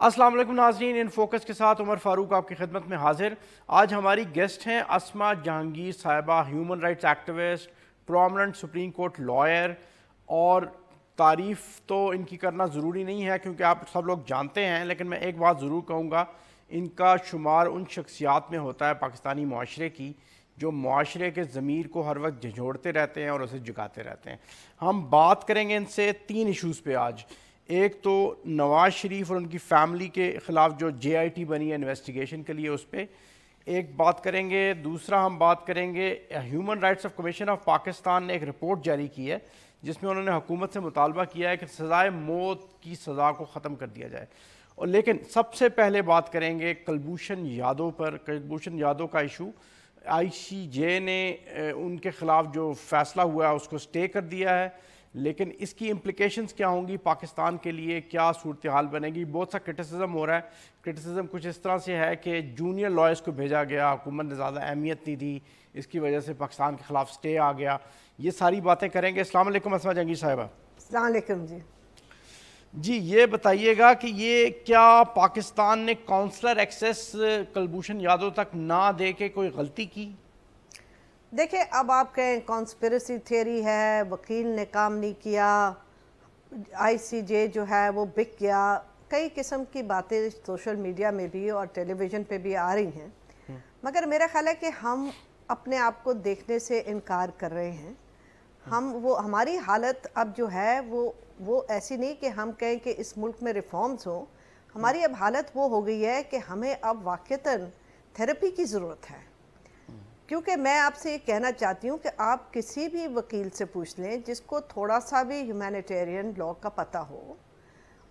السلام علیکم ناظرین، ان فوکس کے ساتھ عمر فاروق آپ کی خدمت میں حاضر۔ آج ہماری گیسٹ ہیں اسما جہانگیر صاحبہ، human rights activist, prominent supreme court lawyer, اور تعریف تو ان کی کرنا ضروری نہیں ہے کیونکہ آپ سب لوگ جانتے ہیں، لیکن میں ایک بات ضرور کہوں گا، ان کا شمار ان شخصیات میں ہوتا ہے پاکستانی معاشرے کی جو معاشرے کے ضمیر کو ہر وقت جھنجھوڑتے رہتے ہیں اور اسے جگاتے رہتے ہیں۔ ہم بات کریں گے ان سے 3 ایشوز پہ آج۔ ایک تو نواز شریف اور ان کی فیملی کے خلاف جو جے آئی ٹی بنی ہے انویسٹیگیشن کے لیے، اس پہ ایک بات کریں گے۔ دوسرا ہم بات کریں گے human rights of commission of Pakistan نے ایک رپورٹ جاری کی ہے جس میں انہوں نے حکومت سے مطالبہ کیا ہے کہ سزائے موت کی سزا کو ختم کر دیا جائے۔ اور لیکن سب سے پہلے بات کریں گے کلبھوشن یادو پر۔ کلبھوشن یادو کا ایشو آئی سی جے نے ان کے خلاف جو فیصلہ ہوا ہے اس کو سٹے کر دیا ہے، لیکن اس کی امپلیکیشنز کیا ہوں گی پاکستان کے لیے، کیا صورتحال بنے گی؟ بہت سا کرٹیسزم ہو رہا ہے۔ کرٹیسزم کچھ اس طرح سے ہے کہ جونیئر لائرز کو بھیجا گیا، حکومت نے زیادہ اہمیت نہیں دی، اس کی وجہ سے پاکستان کے خلاف سٹے آ گیا۔ یہ ساری باتیں کریں گے۔ السلام علیکم اسما جہانگیر صاحبہ۔ السلام علیکم جی یہ بتائیے گا کہ یہ کیا پاکستان نے کونسلر ایکسیس کلبھوشن یادو تک نہ دے کے کوئی غلطی کی؟ دیکھیں، اب آپ کہیں کانسپیریسی تھیوری ہے، وکیل نے کام نہیں کیا، آئی سی جے جو ہے وہ بک گیا، کئی قسم کی باتیں سوشل میڈیا میں بھی اور ٹیلی ویژن پہ بھی آ رہی ہیں، مگر میرا خیال ہے کہ ہم اپنے آپ کو دیکھنے سے انکار کر رہے ہیں۔ ہماری حالت اب جو ہے وہ ایسی نہیں کہ ہم کہیں کہ اس ملک میں ریفارمز ہوں۔ ہماری اب حالت وہ ہو گئی ہے کہ ہمیں اب واقعتاً تھیراپی کی ضرورت ہے، کیونکہ میں آپ سے یہ کہنا چاہتی ہوں کہ آپ کسی بھی وکیل سے پوچھ لیں جس کو تھوڑا سا بھی ہیومینیٹیرین لاء کا پتہ ہو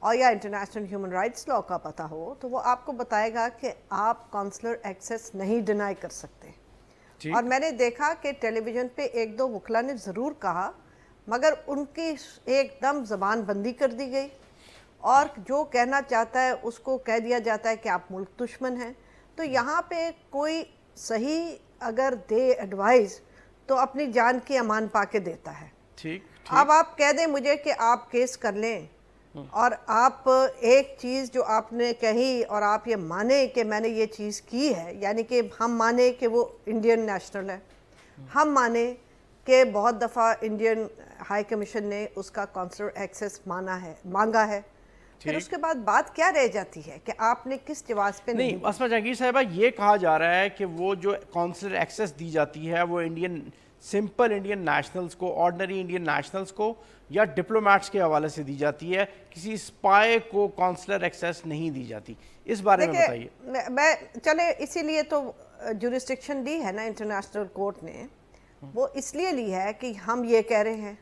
اور یا انٹرنیشنل ہیومن رائٹس لاء کا پتہ ہو، تو وہ آپ کو بتائے گا کہ آپ کونسلر ایکسیس نہیں ڈینائی کر سکتے۔ اور میں نے دیکھا کہ ٹیلی ویژن پہ 1-2 وکلا نے ضرور کہا، مگر ان کی ایک دم زبان بندی کر دی گئی، اور جو کہنا چاہتا ہے اس کو کہہ دیا جاتا ہے کہ آپ ملک دشمن ہیں۔ تو یہاں پہ کوئی صحیح اگر دے ایڈوائز تو اپنی جان کی امان پا کے دیتا ہے۔ اب آپ کہہ دیں مجھے کہ آپ کیس کر لیں، اور آپ ایک چیز جو آپ نے کہی اور آپ یہ مانیں کہ میں نے یہ چیز کی ہے، یعنی کہ ہم مانیں کہ وہ انڈین نیشنل ہے، ہم مانیں کہ بہت دفعہ انڈین ہائی کمیشن نے اس کا کونسلر ایکسیس مانگا ہے، پھر اس کے بعد بات کیا رہ جاتی ہے کہ آپ نے کس جواز پہ نہیں؟ اسما جہانگیر صاحبہ، یہ کہا جا رہا ہے کہ وہ جو کونسلر ایکسیس دی جاتی ہے وہ سمپل انڈین نیشنلز کو، آرڈنری انڈین نیشنلز کو یا ڈپلومیٹس کے حوالے سے دی جاتی ہے، کسی سپائے کو کونسلر ایکسیس نہیں دی جاتی۔ اس بارے میں بتائیے۔ چلے اسی لیے تو جورسڈکشن لی ہے نا انٹرنیشنل کورٹ نے، وہ اس لیے لی ہے کہ ہم یہ کہہ رہے ہیں،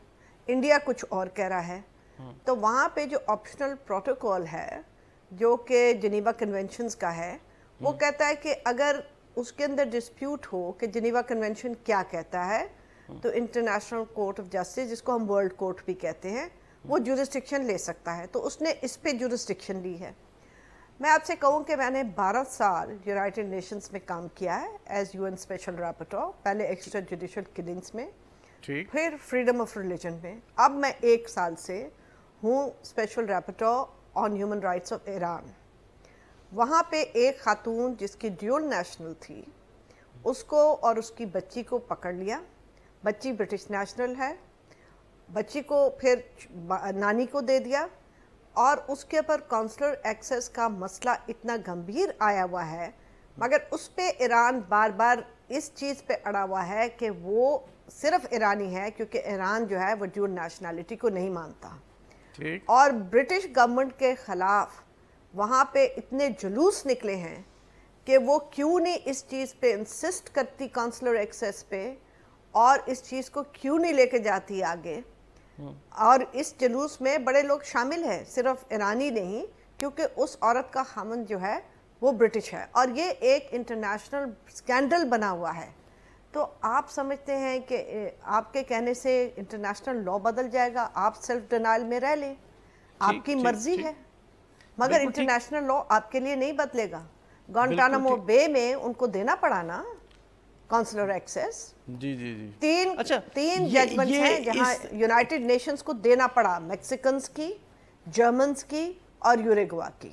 انڈیا کچھ اور کہہ رہا ہے، تو وہاں پہ جو آپشنل پروٹوکول ہے جو کہ جنیوا کنونشنز کا ہے، وہ کہتا ہے کہ اگر اس کے اندر ڈسپیوٹ ہو کہ جنیوا کنونشن کیا کہتا ہے، تو انٹرنیشنل کورٹ آف جسٹس، جس کو ہم ورلڈ کورٹ بھی کہتے ہیں، وہ جورسڈکشن لے سکتا ہے، تو اس نے اس پہ جورسڈکشن لی ہے۔ میں آپ سے کہوں کہ میں نے 12 سال یونائٹڈ نیشنز میں کام کیا ہے ایز UN اسپیشل راپورٹور، پہلے ایکسٹرا جوڈیشل کلنگز میں، پھر فریڈم آف ریلیجن میں، اب میں 1 سال سے ہوں special rapporteur on human rights of Iran. وہاں پہ ایک خاتون جس کی ڈیول نیشنل تھی، اس کو اور اس کی بچی کو پکڑ لیا، بچی برٹش نیشنل ہے، بچی کو پھر نانی کو دے دیا، اور اس کے اوپر کونسلر ایکسیس کا مسئلہ اتنا گمبھیر آیا ہوا ہے، مگر اس پہ ایران بار بار اس چیز پہ اڑا ہوا ہے کہ وہ صرف ایرانی ہے، کیونکہ ایران جو ہے وہ ڈیول نیشنلٹی کو نہیں مانتا، اور برٹش گورنمنٹ کے خلاف وہاں پہ اتنے جلوس نکلے ہیں کہ وہ کیوں نہیں اس چیز پہ انسسٹ کرتی کونسلر ایکسیس پہ، اور اس چیز کو کیوں نہیں لے کے جاتی آگے۔ اور اس جلوس میں بڑے لوگ شامل ہیں، صرف ایرانی نہیں، کیونکہ اس عورت کا خاوند جو ہے وہ برٹش ہے، اور یہ ایک انٹرنیشنل سکینڈل بنا ہوا ہے۔ تو آپ سمجھتے ہیں کہ آپ کے کہنے سے انٹرنیشنل لاء بدل جائے گا، آپ سیلف ڈینائل میں رہ لیں، آپ کی مرضی ہے، مگر انٹرنیشنل لاء آپ کے لیے نہیں بدلے گا۔ گوانٹانامو بے میں ان کو دینا پڑا نا کونسلر ایکسیس، 3 ججمنٹس ہیں جہاں یونائٹڈ نیشنز کو دینا پڑا، میکسیکنز کی، جرمنز کی اور یوریگوا کی،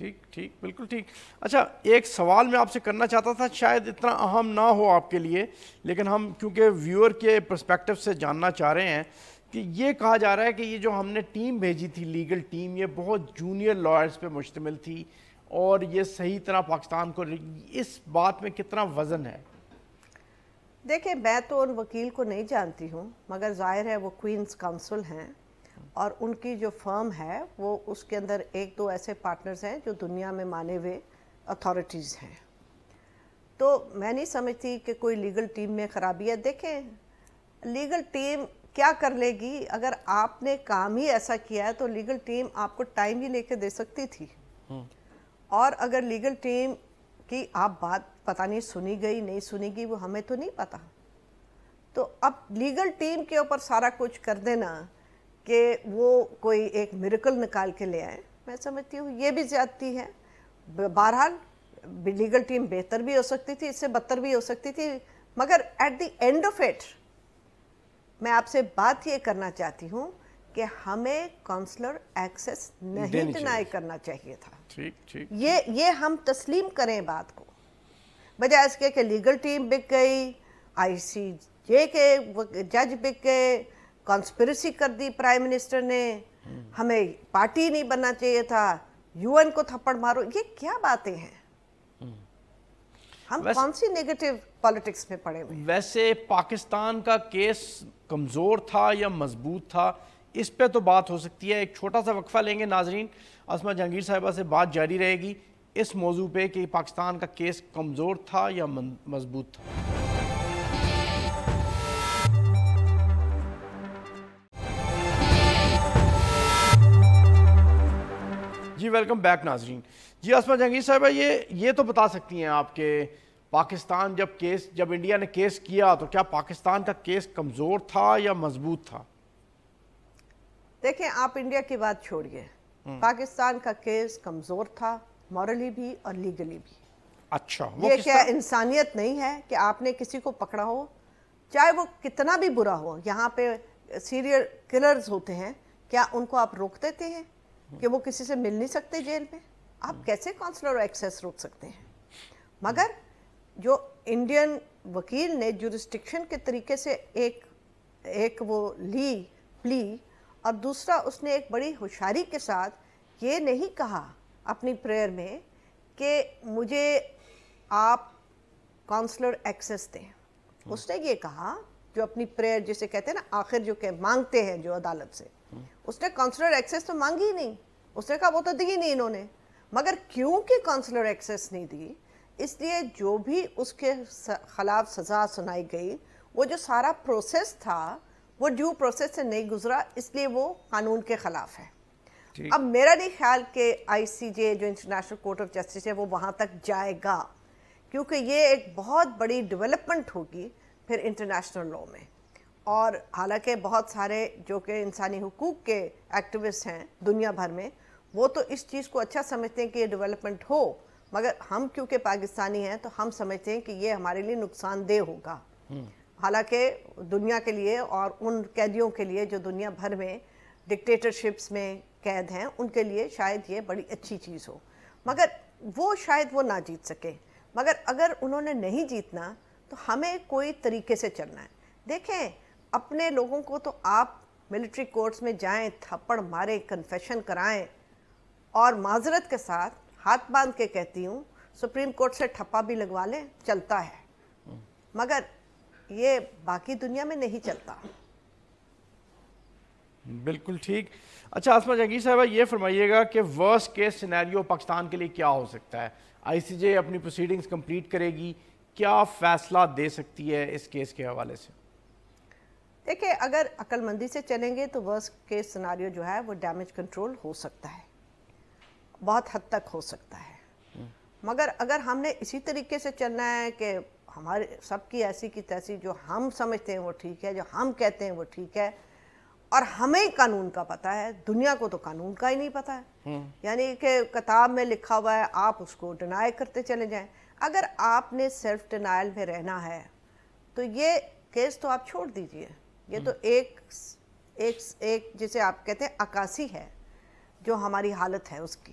ٹھیک ٹھیک بالکل ٹھیک. اچھا ایک سوال میں آپ سے کرنا چاہتا تھا, شاید اتنا اہم نہ ہو آپ کے لیے, لیکن ہم کیونکہ ویور کے پرسپیکٹو سے جاننا چاہ رہے ہیں کہ یہ کہا جا رہا ہے کہ یہ جو ہم نے ٹیم بھیجی تھی, لیگل ٹیم, یہ بہت جونیئر لائرز پہ مشتمل تھی اور یہ صحیح طرح پاکستان کو, اس بات میں کتنا وزن ہے؟ دیکھیں میں تو ان وکیل کو نہیں جانتی ہوں, مگر ظاہر ہے وہ کوئنز کاؤنسل ہیں اور ان کی جو فرم ہے وہ اس کے اندر ایک دو ایسے پارٹنرز ہیں جو دنیا میں مانے ہوئے اتھارٹیز ہیں. تو میں نہیں سمجھتی کہ کوئی لیگل ٹیم میں خرابی ہے. دیکھیں لیگل ٹیم کیا کر لے گی؟ اگر آپ نے کام ہی ایسا کیا ہے تو لیگل ٹیم آپ کو ٹائم ہی لے کے دے سکتی تھی, اور اگر لیگل ٹیم کی آپ بات پتہ نہیں سنی گئی نہیں سنی گئی وہ ہمیں تو نہیں پتا. تو اب لیگل ٹیم کے اوپر سارا کچھ کر دینا کہ وہ کوئی ایک میریکل نکال کے لے آئے, میں سمجھتی ہوں یہ بھی زیادتی ہے. بہرحال لیگل ٹیم بہتر بھی ہو سکتی تھی, اس سے بدتر بھی ہو سکتی تھی, مگر at the end of it میں آپ سے بات یہ کرنا چاہتی ہوں کہ ہمیں کونسلر ایکسس نہیں ڈینائی کرنا چاہیے تھا. یہ ہم تسلیم کریں بات کو, بجائے اس کے کہ لیگل ٹیم بک گئی, آئی سی جے کے جج بک گئے, کانسپریسی کر دی پرائم منسٹر نے, ہمیں پارٹی نہیں بننا چاہیے تھا, یو این کو تھپڑ مارو. یہ کیا باتیں ہیں؟ ہم کون سی نیگیٹو پالیٹکس میں پڑے ہوئے؟ ویسے پاکستان کا کیس کمزور تھا یا مضبوط تھا, اس پہ تو بات ہو سکتی ہے. ایک چھوٹا سا وقفہ لیں گے ناظرین, اسما جہانگیر صاحبہ سے بات جاری رہے گی اس موضوع پہ کہ پاکستان کا کیس کمزور تھا یا مضبوط تھا. جی ویلکم بیک ناظرین. جی اسما جہانگیر صاحبہ یہ تو بتا سکتی ہیں آپ کہ پاکستان جب انڈیا نے کیس کیا تو کیا پاکستان کا کیس کمزور تھا یا مضبوط تھا؟ دیکھیں آپ انڈیا کی بات چھوڑیے, پاکستان کا کیس کمزور تھا, مورلی بھی اور لیگلی بھی. اچھا یہ کیا انسانیت نہیں ہے کہ آپ نے کسی کو پکڑا ہو, چاہے وہ کتنا بھی برا ہو؟ یہاں پہ سیریل کلرز ہوتے ہیں, کیا ان کو آپ روک دیتے ہیں کہ وہ کسی سے مل نہیں سکتے جیل میں؟ آپ کیسے کونسلر ایکسیس روک سکتے ہیں؟ مگر جو انڈین وکیل نے جورسڈکشن کے طریقے سے ایک وہ لی پلی, اور دوسرا اس نے ایک بڑی ہوشیاری کے ساتھ یہ نہیں کہا اپنی پریئر میں کہ مجھے آپ کونسلر ایکسیس دیں. اس نے یہ کہا جو اپنی پریئر جسے کہتے ہیں نا آخر جو کہ مانگتے ہیں جو عدالت سے, اس نے کونسلر ایکسیس تو مانگی ہی نہیں. اس نے کہا وہ تو دی نہیں انہوں نے. مگر کیونکہ کونسلر ایکسیس نہیں دی, اس لیے جو بھی اس کے خلاف سزا سنائی گئی وہ جو سارا پروسیس تھا وہ ڈیو پروسیس سے نہیں گزرا, اس لیے وہ قانون کے خلاف ہے. اب میرا نہیں خیال کہ آئی سی جے جو انٹرنیشنل کورٹ آف جسٹس ہے وہ وہاں تک جائے گا, کیونکہ یہ ایک بہت بڑی ڈیولپمنٹ ہوگی پھر انٹرنیشنل لاء میں. اور حالانکہ بہت سارے جو کہ انسانی حقوق کے ایکٹیوسٹ ہیں دنیا بھر میں, وہ تو اس چیز کو اچھا سمجھتے ہیں کہ یہ ڈیولپمنٹ ہو, مگر ہم کیونکہ پاکستانی ہیں تو ہم سمجھتے ہیں کہ یہ ہمارے لیے نقصان دہ ہوگا. حالانکہ دنیا کے لیے اور ان قیدیوں کے لیے جو دنیا بھر میں ڈکٹیٹرشپس میں قید ہیں ان کے لیے شاید یہ بڑی اچھی چیز ہو, مگر وہ شاید وہ نہ جیت سکے. مگر اگر انہوں نے نہیں جیتنا تو ہمیں کوئی طریقے سے چلنا ہے. دیکھیں اپنے لوگوں کو تو آپ ملٹری کورٹس میں جائیں, تھپڑ مارے, کنفیشن کرائیں, اور معذرت کے ساتھ ہاتھ باندھ کے کہتی ہوں سپریم کورٹ سے ٹھپا بھی لگوا لیں, چلتا ہے. مگر یہ باقی دنیا میں نہیں چلتا. بالکل ٹھیک. اچھا اسما جہانگیر صاحبہ یہ فرمائیے گا کہ ورسٹ کیس سینیریو پاکستان کے لیے کیا ہو سکتا ہے؟ آئی سی جے اپنی پروسیڈنگز کمپلیٹ کرے گی, کیا فیصلہ دے سکتی ہے اس کیس کے حوالے سے؟ دیکھیں اگر عقل مندی سے چلیں گے تو ورسٹ کیس سینیریو جو ہے وہ ڈیمیج کنٹرول ہو سکتا ہے, بہت حد تک ہو سکتا ہے. مگر اگر ہم نے اسی طریقے سے چلنا ہے کہ ہمارے سب کی ایسی کی تیسی جو ہم سمجھتے ہیں وہ ٹھیک ہے, جو ہم کہتے ہیں وہ ٹھیک ہے, اور ہمیں قانون کا پتہ ہے, دنیا کو تو قانون کا ہی نہیں پتہ ہے. یعنی کہ کتاب میں لکھا ہوا ہے آپ اس کو ڈینائی کرتے چلے جائیں. اگر آپ نے سیلف ڈینائل میں رہنا ہے تو یہ کیس تو آپ چھوڑ دیجئے. یہ تو ایک جسے آپ کہتے ہیں عکاسی ہے جو ہماری حالت ہے اس کی.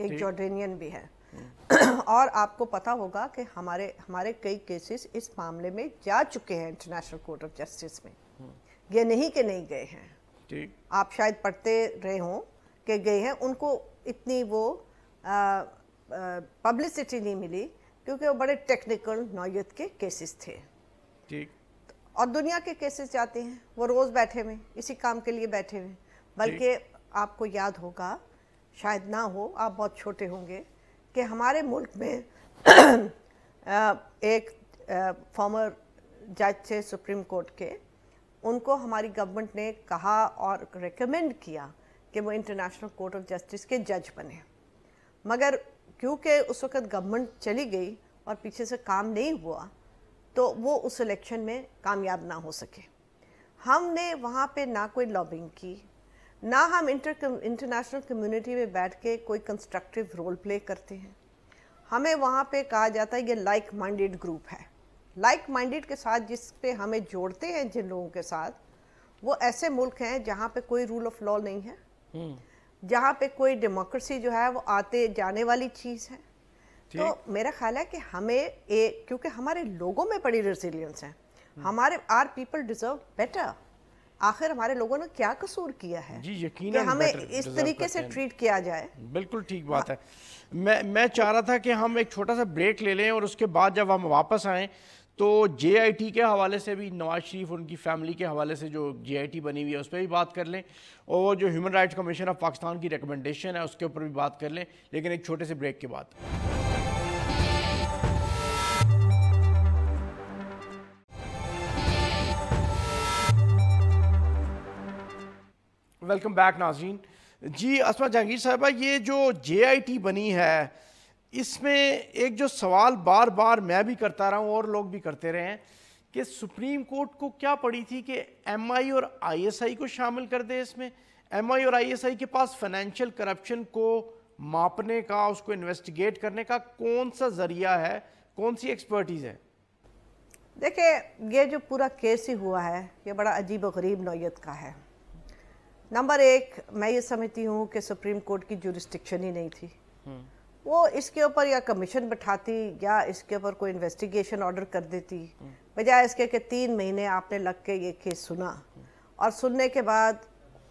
ایک جارڈینین بھی ہے اور آپ کو پتا ہوگا کہ ہمارے کئی کیسز اس معاملے میں جا چکے ہیں انٹرنیشنل کورٹ آف جسٹس میں. یہ نہیں کہ نہیں گئے ہیں, آپ شاید پڑھتے رہے ہوں کہ گئے ہیں. ان کو اتنی وہ پبلسٹی نہیں ملی کیونکہ وہ بڑے ٹیکنیکل نوعیت کے کیسز تھے. اور دنیا کے کیسز جاتے ہیں, وہ روز بیٹھے ہوئے اسی کام کے لیے بیٹھے ہوئے. بلکہ آپ کو یاد ہوگا, شاید نہ ہو, آپ بہت چھوٹے ہوں گے, کہ ہمارے ملک میں ایک فارمر جج تھے سپریم کورٹ کے, ان کو ہماری گورنمنٹ نے کہا اور ریکمینڈ کیا کہ وہ انٹرنیشنل کورٹ آف جسٹس کے جج بنے. مگر کیونکہ اس وقت گورنمنٹ چلی گئی اور پیچھے سے کام نہیں ہوا تو وہ اس الیکشن میں کامیاب نہ ہو سکے. ہم نے وہاں پہ نہ کوئی لابنگ کی, نہ ہم انٹرنیشنل کمیونٹی میں بیٹھ کے کوئی کنسٹرکٹیو رول پلے کرتے ہیں. ہمیں وہاں پہ کہا جاتا ہے یہ لائک مائنڈیڈ گروپ ہے. لائک مائنڈیڈ کے ساتھ جس پہ ہمیں جوڑتے ہیں جن لوگوں کے ساتھ, وہ ایسے ملک ہیں جہاں پہ کوئی رول آف لا نہیں ہے, جہاں پہ کوئی ڈیموکریسی جو ہے وہ آتے جانے والی چیز ہے. تو میرا خیال ہے کہ ہمیں کیونکہ ہمارے لوگوں میں بڑی ریزیلینس ہے, ہمارے آر پیپل ڈیزرو بیٹر. آخر ہمارے لوگوں نے کیا قصور کیا ہے کہ ہمیں اس طریقے سے ٹریٹ کیا جائے. بالکل ٹھیک بات ہے. میں چاہ رہا تھا کہ ہم ایک چھوٹا سا بریک لے لیں اور اس کے بعد جب ہم واپس آئیں تو جے آئی ٹی کے حوالے سے بھی, نواز شریف ان کی فیملی کے حوالے سے جو جے آئی ٹی بنی ہوئی ہے اس پہ بھی بات کر لیں, اور جو human rights commission of Pakistan کی ریکمنڈیشن ہے اس کے اوپر بھی بات کر لیں, لیکن ایک چھوٹے سے بریک کے بعد. ویلکم بیک ناظرین. جی اسما جہانگیر صاحبہ, یہ جو جے آئی ٹی بنی ہے اس میں ایک جو سوال بار بار میں بھی کرتا رہا ہوں اور لوگ بھی کرتے رہے ہیں کہ سپریم کورٹ کو کیا پڑی تھی کہ ایم آئی اور آئی ایس آئی کو شامل کر دے اس میں. ایم آئی اور آئی ایس آئی کے پاس فائنینشیل کرپشن کو ماپنے کا, اس کو انویسٹیگیٹ کرنے کا کون سا ذریعہ ہے, کون سی ایکسپرٹیز ہے؟ دیکھیں, یہ جو پورا کیس ہی ہوا ہے یہ بڑا عجیب و غریب نوعیت کا ہے. نمبر ایک, میں یہ سمجھتی ہوں کہ سپریم کورٹ کی جورسڈکشن ہی نہیں تھی. وہ اس کے اوپر یا کمیشن بٹھاتی یا اس کے اوپر کوئی انویسٹیگیشن آرڈر کر دیتی, بجائے اس کے کہ 3 مہینے آپ نے لگ کے یہ کیس سنا, اور سننے کے بعد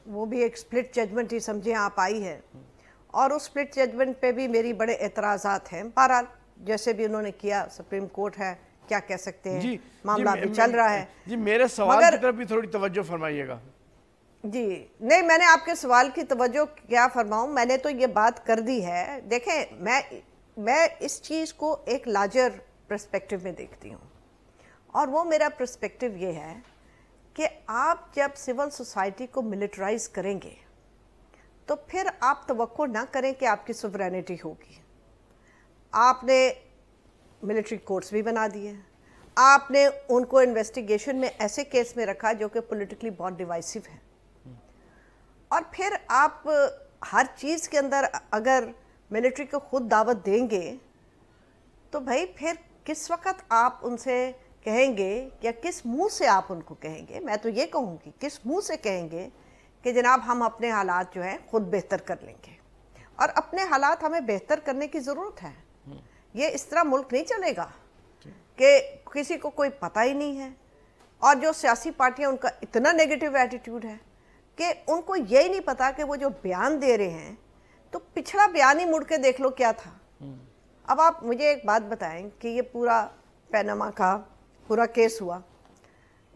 وہ بھی ایک سپلٹ ججمنٹ ہی سمجھیں آپ آئی ہے, اور اس سپلٹ ججمنٹ پہ بھی میری بڑے اعتراضات ہیں. بہرحال جیسے بھی انہوں نے کیا, سپریم کورٹ ہے, کیا کہہ سکتے ہیں, معاملہ بھی چل رہا ہے. جی میرے سوال کی طرف بھی تھوڑی توجہ فرمائیے گا. جی نہیں, میں نے آپ کے سوال کی توجہ کیا فرماؤں, میں نے تو یہ بات کر دی ہے. دیکھیں, میں اس چیز کو ایک لارجر پرسپیکٹو میں دیکھتی ہوں, اور وہ میرا پرسپیکٹو یہ ہے کہ آپ جب سول سوسائٹی کو ملٹرائز کریں گے تو پھر آپ توقع نہ کریں کہ آپ کی سوورینٹی ہوگی. آپ نے ملٹری کورٹس بھی بنا دیے, آپ نے ان کو انویسٹیگیشن میں ایسے کیس میں رکھا جو کہ پولیٹیکلی بہت ڈیوائسو ہے, اور پھر آپ ہر چیز کے اندر اگر ملٹری کو خود دعوت دیں گے تو بھائی پھر کس وقت آپ ان سے کہیں گے, یا کس منہ سے آپ ان کو کہیں گے, میں تو یہ کہوں گی کس منہ سے کہیں گے کہ جناب ہم اپنے حالات جو ہیں خود بہتر کر لیں گے. اور اپنے حالات ہمیں بہتر کرنے کی ضرورت ہے. یہ اس طرح ملک نہیں چلے گا کہ کسی کو کوئی پتہ ہی نہیں ہے, اور جو سیاسی پارٹیاں ان کا اتنا نیگیٹو ایٹیٹیوڈ ہے کہ ان کو یہی نہیں پتا کہ وہ جو بیان دے رہے ہیں تو پچھلا بیان ہی مڑ کے دیکھ لو کیا تھا. اب آپ مجھے ایک بات بتائیں کہ یہ پورا پیناما کا پورا کیس ہوا,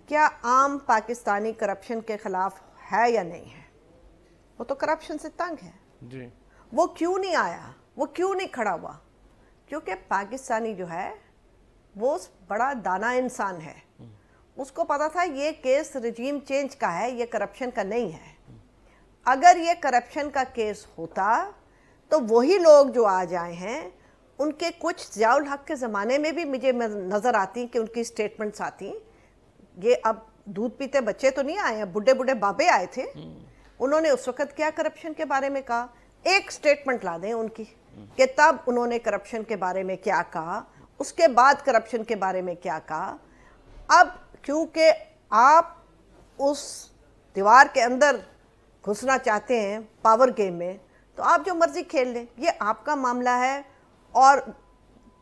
کیا عام پاکستانی کرپشن کے خلاف ہے یا نہیں ہے؟ وہ تو کرپشن سے تنگ ہے. جی وہ کیوں نہیں آیا, وہ کیوں نہیں کھڑا ہوا؟ کیونکہ پاکستانی جو ہے وہ بڑا دانا انسان ہے, اس کو پتا تھا یہ کیس رجیم چینج کا ہے, یہ کرپشن کا نہیں ہے. اگر یہ کرپشن کا کیس ہوتا تو وہی لوگ جو آ جائے ہیں ان کے کچھ ضیاء الحق کے زمانے میں بھی مجھے نظر آتی کہ ان کی سٹیٹمنٹس آتی, یہ اب دودھ پیتے بچے تو نہیں آئے ہیں, بڈھے بڈھے بابے آئے تھے, انہوں نے اس وقت کیا کرپشن کے بارے میں کہا, ایک سٹیٹمنٹ لا دیں ان کی کہ تب انہوں نے کرپشن کے بارے میں کیا کہا, اس کے بعد کرپشن کے بارے میں کیا کہا. اب کیونکہ آپ اس دیوار کے اندر گھسنا چاہتے ہیں پاور گیم میں, تو آپ جو مرضی کھیل لیں، یہ آپ کا معاملہ ہے اور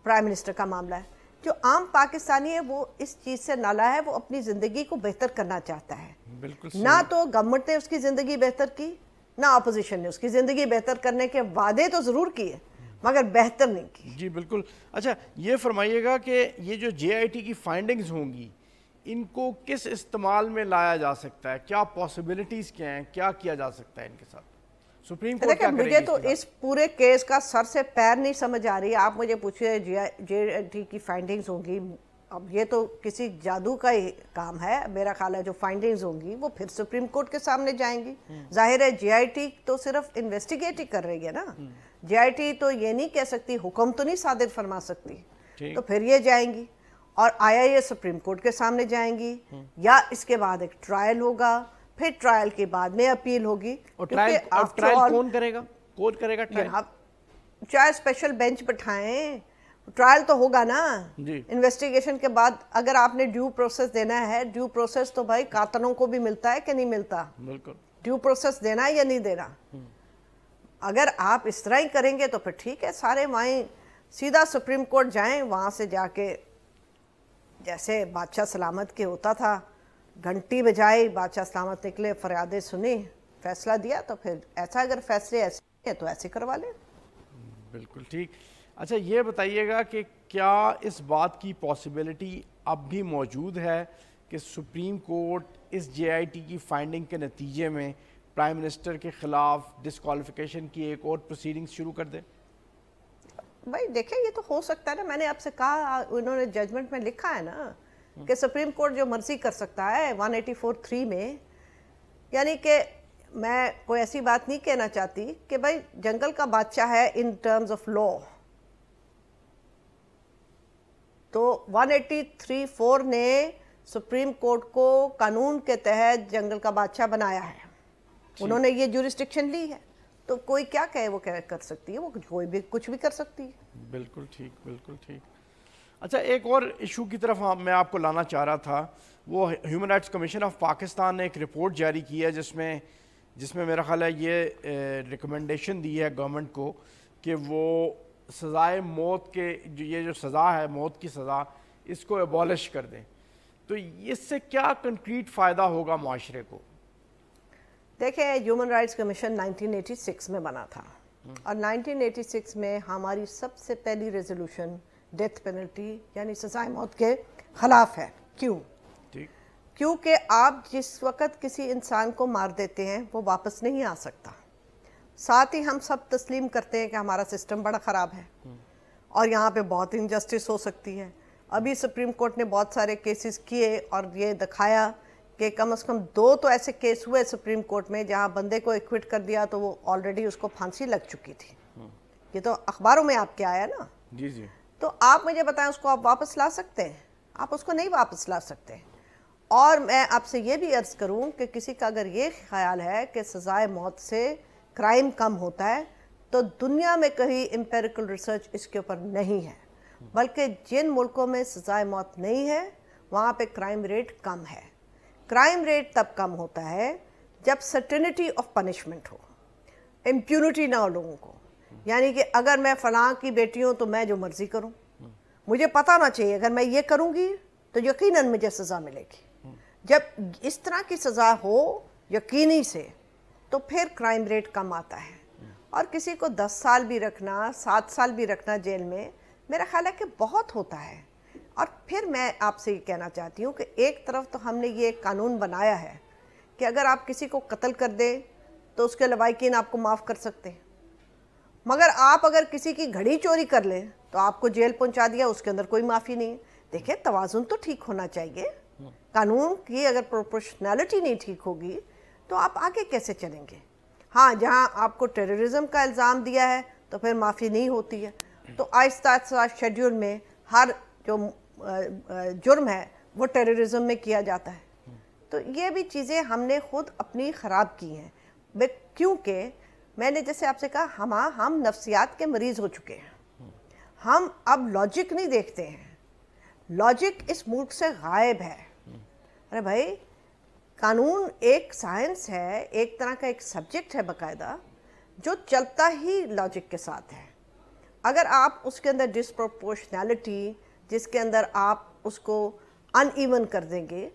پرائم منسٹر کا معاملہ ہے. جو عام پاکستانی ہے وہ اس چیز سے نالا ہے، وہ اپنی زندگی کو بہتر کرنا چاہتا ہے. نہ تو گورنمنٹ نے اس کی زندگی بہتر کی، نہ اپوزیشن نے اس کی زندگی بہتر کرنے کے وعدے تو ضرور کیے مگر بہتر نہیں کی. جی بالکل. اچھا یہ فرمائیے گا کہ یہ جو جے آئی ٹی کی فائنڈنگز ہوں گی ان کو کس استعمال میں لایا جا سکتا ہے؟ کیا پاسبلٹیز کیا ہیں؟ کیا کیا جا سکتا ہے ان کے ساتھ؟ سپریم کورٹ کیا کرے گی؟ مجھے تو اس پورے کیس کا سر سے پیر نہیں سمجھ آ رہی. آپ مجھے پوچھئے جے آئی ٹی کی فائنڈنگز ہوں گی، اب یہ تو کسی جادو کا ہی کام ہے. میرا خیال ہے جو فائنڈنگز ہوں گی وہ پھر سپریم کورٹ کے سامنے جائیں گی. ظاہر ہے جے آئی ٹی تو صرف انویسٹیگیٹ ہی کر رہی ہے نا. جے آئی ٹی تو یہ نہیں کہہ سکتی، حکم تو نہیں صادر فرما سکتی. تو پھر یہ جائیں گی اور آئی آئی اے سپریم کورٹ کے سامنے جائیں گی، یا اس کے بعد ایک ٹرائل ہوگا، پھر ٹرائل کے بعد میں اپیل ہوگی. اور ٹرائل کون کرے گا؟ کون کرے گا ٹرائل؟ چاہے اسپیشل بینچ بٹھائیں، ٹرائل تو ہوگا نا. انویسٹیگیشن کے بعد اگر آپ نے ڈیو پروسیس دینا ہے، ڈیو پروسیس تو بھائی قاتلوں کو بھی ملتا ہے کہ نہیں ملتا؟ بالکل. ڈیو پروسیس دینا ہے یا نہیں دینا؟ اگر آپ اس طرح ہی کریں گے تو پھر ٹھیک ہے، سارے وہیں سیدھا سپریم کورٹ جائیں، وہاں سے جا کے جیسے بادشاہ سلامت کے ہوتا تھا، گھنٹی بجائی، بادشاہ سلامت نکلے، فریادیں سنی، فیصلہ دیا. تو پھر ایسا اگر فیصلے ایسے ہیں تو ایسے کروا لیں. بالکل ٹھیک. اچھا یہ بتائیے گا کہ کیا اس بات کی پاسبلٹی اب بھی موجود ہے کہ سپریم کورٹ اس جے آئی ٹی کی فائنڈنگ کے نتیجے میں پرائم منسٹر کے خلاف ڈسکوالیفیکیشن کی ایک اور پروسیڈنگ شروع کر دے؟ بھائی دیکھیں یہ تو ہو سکتا ہے نا. میں نے آپ سے کہا، انہوں نے ججمنٹ میں لکھا ہے نا کہ سپریم کورٹ جو مرضی کر سکتا ہے 184(3) میں. یعنی کہ میں کوئی ایسی بات نہیں کہنا چاہتی کہ بھائی جنگل کا بادشاہ ہے ان ٹرمز آف لا. تو 183(4) نے سپریم کورٹ کو قانون کے تحت جنگل کا بادشاہ بنایا ہے. انہوں نے یہ جورسڈکشن لی ہے، تو کوئی کیا کہے وہ کر سکتی ہے، وہ کوئی بھی کچھ بھی کر سکتی ہے. بالکل ٹھیک، بالکل ٹھیک. اچھا ایک اور ایشو کی طرف میں آپ کو لانا چاہ رہا تھا. وہ human rights commission of Pakistan نے ایک رپورٹ جاری کی ہے جس میں میرا خیال ہے یہ ریکمنڈیشن دی ہے گورنمنٹ کو کہ وہ سزائے موت کے یہ جو سزا ہے، موت کی سزا، اس کو ایبولش کر دیں. تو اس سے کیا کنکریٹ فائدہ ہوگا معاشرے کو؟ دیکھیں ہیومن رائٹس کمیشن 1986 میں بنا تھا، اور 1986 میں ہماری سب سے پہلی ریزولوشن ڈیتھ پینلٹی یعنی سزائے موت کے خلاف ہے. کیوں؟ کیونکہ آپ جس وقت کسی انسان کو مار دیتے ہیں وہ واپس نہیں آ سکتا. ساتھ ہی ہم سب تسلیم کرتے ہیں کہ ہمارا سسٹم بڑا خراب ہے اور یہاں پہ بہت انجسٹس ہو سکتی ہے. ابھی سپریم کورٹ نے بہت سارے کیسز کیے اور یہ دکھایا کہ کم از کم 2 تو ایسے کیس ہوئے سپریم کورٹ میں جہاں بندے کو ایکوٹ کر دیا تو وہ آلریڈی اس کو پھانسی لگ چکی تھی. یہ تو اخباروں میں آپ کے آیا نا. جی. تو آپ مجھے بتائیں اس کو آپ واپس لا سکتے ہیں؟ آپ اس کو نہیں واپس لا سکتے. اور میں آپ سے یہ بھی عرض کروں کہ کسی کا اگر یہ خیال ہے کہ سزائے موت سے کرائم کم ہوتا ہے تو دنیا میں کہیں امپیریکل ریسرچ اس کے اوپر نہیں ہے، بلکہ جن ملکوں میں سزائے موت نہیں ہے وہاں پہ کرائم ریٹ کم ہے. کرائم ریٹ تب کم ہوتا ہے جب certainty of punishment who, impunity نہ ہو لوگوں کو. یعنی کہ اگر میں فلاں کی بیٹی ہوں تو میں جو مرضی کروں، مجھے پتہ نہ چاہیے اگر میں یہ کروں گی تو یقیناً مجھے سزا ملے گی. جب اس طرح کی سزا ہو یقینی سے تو پھر کرائم ریٹ کم آتا ہے. اور کسی کو 10 سال بھی رکھنا، 7 سال بھی رکھنا جیل میں، میرا خیال ہے کہ بہت ہوتا ہے. اور پھر میں آپ سے یہ کہنا چاہتی ہوں کہ ایک طرف تو ہم نے یہ قانون بنایا ہے کہ اگر آپ کسی کو قتل کر دیں تو اس کے لوائقین آپ کو معاف کر سکتے ہیں، مگر آپ اگر کسی کی گھڑی چوری کر لیں تو آپ کو جیل پہنچا دیا، اس کے اندر کوئی معافی نہیں. دیکھیں توازن تو ٹھیک ہونا چاہیے. قانون کی اگر پروپورشنالٹی نہیں ٹھیک ہوگی تو آپ آگے کیسے چلیں گے؟ ہاں جہاں آپ کو ٹیررزم کا الزام دیا ہے تو پھر معافی نہیں ہوتی ہے، تو آہستہ آہستہ شیڈیول میں ہر جو جرم ہے وہ ٹیررزم میں کیا جاتا ہے. تو یہ بھی چیزیں ہم نے خود اپنی خراب کی ہیں، کیونکہ میں نے جیسے آپ سے کہا ہم نفسیات کے مریض ہو چکے ہیں. ہم اب لاجک نہیں دیکھتے ہیں، لاجک اس ملک سے غائب ہے. ارے بھائی قانون ایک سائنس ہے، ایک طرح کا ایک سبجیکٹ ہے باقاعدہ جو چلتا ہی لاجک کے ساتھ ہے. اگر آپ اس کے اندر ڈسپروپورشنالٹی، جس کے اندر آپ اس کو ان ایون کر دیں گے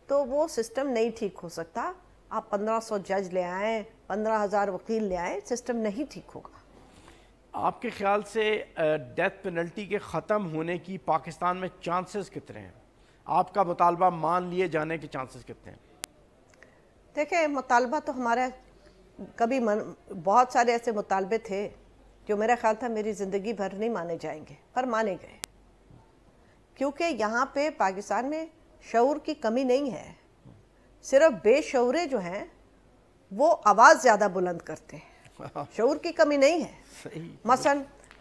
تو وہ سسٹم نہیں ٹھیک ہو سکتا. آپ 1500 جج لے آئیں، 15,000 وکیل لے آئیں، سسٹم نہیں ٹھیک ہوگا. آپ کے خیال سے ڈیتھ پینلٹی کے ختم ہونے کی پاکستان میں چانسز کتنے ہیں؟ آپ کا مطالبہ مان لیے جانے کے چانسز کتنے ہیں؟ دیکھیں، مطالبہ تو ہمارا کبھی بہت سارے ایسے مطالبے تھے جو میرا خیال تھا میری زندگی بھر نہیں مانے جائیں گے، پر مانے گئے. کیونکہ یہاں پہ پاکستان میں شعور کی کمی نہیں ہے، صرف بے شعورے جو ہیں وہ آواز زیادہ بلند کرتے ہیں. شعور کی کمی نہیں ہے. مثلا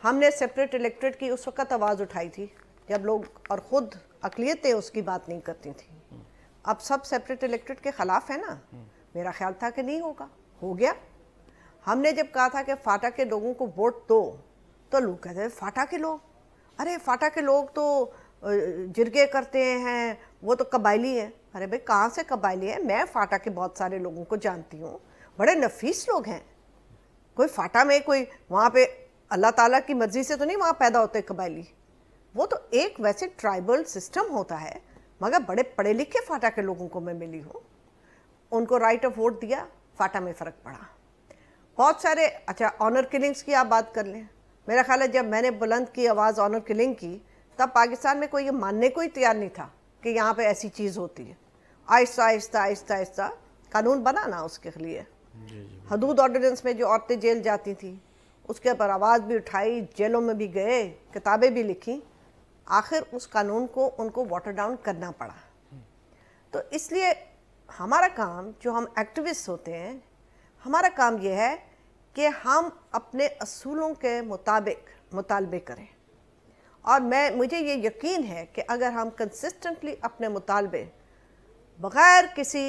ہم نے سیپریٹ الیکٹریٹ کی اس وقت آواز اٹھائی تھی جب لوگ اور خود اقلیتیں اس کی بات نہیں کرتی تھیں. اب سب سیپریٹ الیکٹریٹ کے خلاف ہے نا. میرا خیال تھا کہ نہیں ہوگا، ہو گیا. ہم نے جب کہا تھا کہ فاٹا کے لوگوں کو ووٹ دو تو لوگ کہتے ہیں فاٹا کے لوگ، ارے فاٹا کے لوگ تو جرگے کرتے ہیں، وہ تو قبائلی ہیں. ارے بھائی کہاں سے قبائلی ہے؟ میں فاٹا کے بہت سارے لوگوں کو جانتی ہوں، بڑے نفیس لوگ ہیں. کوئی فاٹا میں کوئی وہاں پہ اللہ تعالیٰ کی مرضی سے تو نہیں وہاں پیدا ہوتے قبائلی. وہ تو ایک ویسے ٹرائبل سسٹم ہوتا ہے، مگر بڑے پڑھے لکھے فاٹا کے لوگوں کو میں ملی ہوں. ان کو رائٹ آف ووٹ دیا، فاٹا میں فرق پڑا. بہت سارے اچھا آنر کلنگز کی آپ بات کر لیں. میرا خیال ہے جب میں نے بلند کی آواز آنر کلنگ کی تب پاکستان میں کوئی یہ ماننے کو ہی تیار نہیں تھا کہ یہاں پہ ایسی چیز ہوتی ہے. آہستہ آہستہ آہستہ آہستہ قانون بنا نا اس کے لیے. حدود آرڈیننس میں جو عورتیں جیل جاتی تھیں اس کے اوپر آواز بھی اٹھائی، جیلوں میں بھی گئے، کتابیں بھی لکھی. آخر اس قانون کو ان کو واٹر ڈاؤن کرنا پڑا. تو اس لیے ہمارا کام، جو ہم ایکٹیوسٹ ہوتے ہیں، ہمارا کام یہ ہے کہ ہم اپنے اصولوں کے مطابق مطالبے کریں. اور مجھے یہ یقین ہے کہ اگر ہم کنسسٹنٹلی اپنے مطالبے بغیر کسی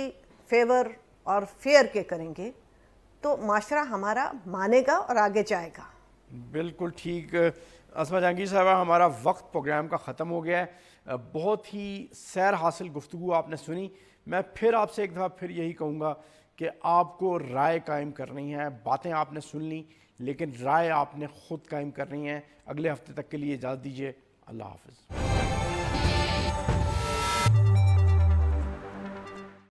فیور اور فیئر کے کریں گے تو معاشرہ ہمارا مانے گا اور آگے جائے گا. بالکل ٹھیک. اسما جہانگیر صاحبہ، ہمارا وقت پروگرام کا ختم ہو گیا ہے. بہت ہی سیر حاصل گفتگو آپ نے سنی. میں پھر آپ سے ایک دفعہ پھر یہی کہوں گا کہ آپ کو رائے قائم کرنی ہے. باتیں آپ نے سن لیں لیکن رائے آپ نے خود قائم کرنی ہے. اگلے ہفتے تک کے لیے اجازت دیجیے. اللہ حافظ.